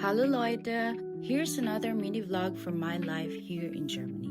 Hallo Leute, here's another mini vlog from my life here in Germany.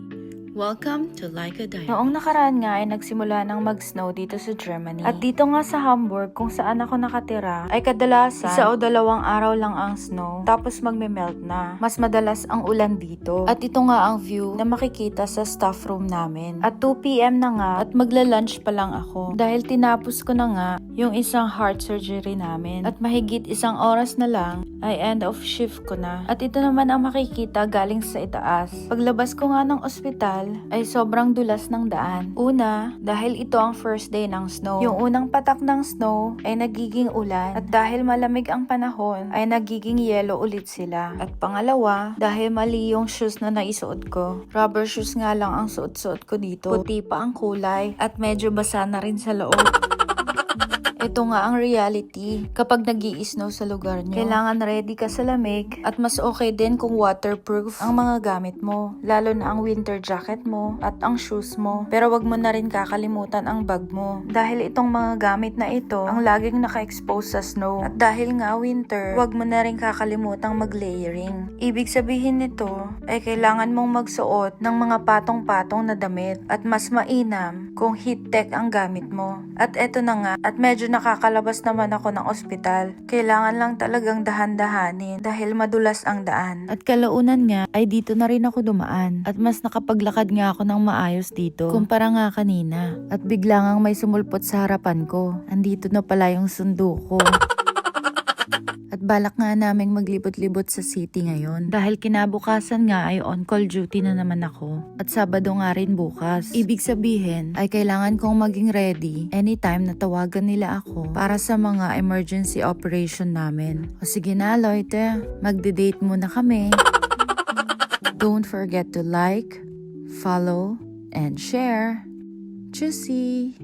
Welcome to Laika Diary. Noong nakaraan nga ay nagsimula ng mag-snow dito sa Germany. At dito nga sa Hamburg kung saan ako nakatira ay kadalasan 1 o 2 araw lang ang snow tapos magme-melt na. Mas madalas ang ulan dito. At ito nga ang view na makikita sa staff room namin. At 2 PM na nga at magla-lunch pa lang ako dahil tinapos ko na nga yung isang heart surgery namin. At mahigit 1 oras na lang ay end of shift ko na. At ito naman ang makikita galing sa itaas. Paglabas ko nga ng ospital ay sobrang dulas ng daan. Una, dahil ito ang first day ng snow. Yung unang patak ng snow ay nagiging ulan. At dahil malamig ang panahon, ay nagiging yellow ulit sila. At pangalawa, dahil mali yung shoes na naisuot ko. Rubber shoes nga lang ang suot-suot ko dito. Puti pa ang kulay at medyo basa na rin sa loob. Ito nga ang reality kapag nag-i-snow sa lugar nyo. Kailangan ready ka sa lamig at mas okay din kung waterproof ang mga gamit mo. Lalo na ang winter jacket mo at ang shoes mo. Pero wag mo na rin kakalimutan ang bag mo. Dahil itong mga gamit na ito ang laging naka-expose sa snow. At dahil nga winter, wag mo na rin kakalimutang mag-layering. Ibig sabihin nito ay kailangan mong magsuot ng mga patong-patong na damit. At mas mainam kung heat tech ang gamit mo. At eto na nga, at medyo nakakalabas naman ako ng ospital. Kailangan lang talagang dahan-dahanin dahil madulas ang daan. At kalaunan nga ay dito na rin ako dumaan. At mas nakapaglakad nga ako ng maayos dito kumpara nga kanina. At bigla ngang may sumulpot sa harapan ko. Andito na pala yung sundo ko. At balak nga naming maglibot-libot sa city ngayon. Dahil kinabukasan nga ay on-call duty na naman ako. At Sabado nga rin bukas. Ibig sabihin ay kailangan kong maging ready anytime na tawagan nila ako para sa mga emergency operation namin. O sige na Leute, magde-date muna kami. Don't forget to like, follow, and share. Tschüssi!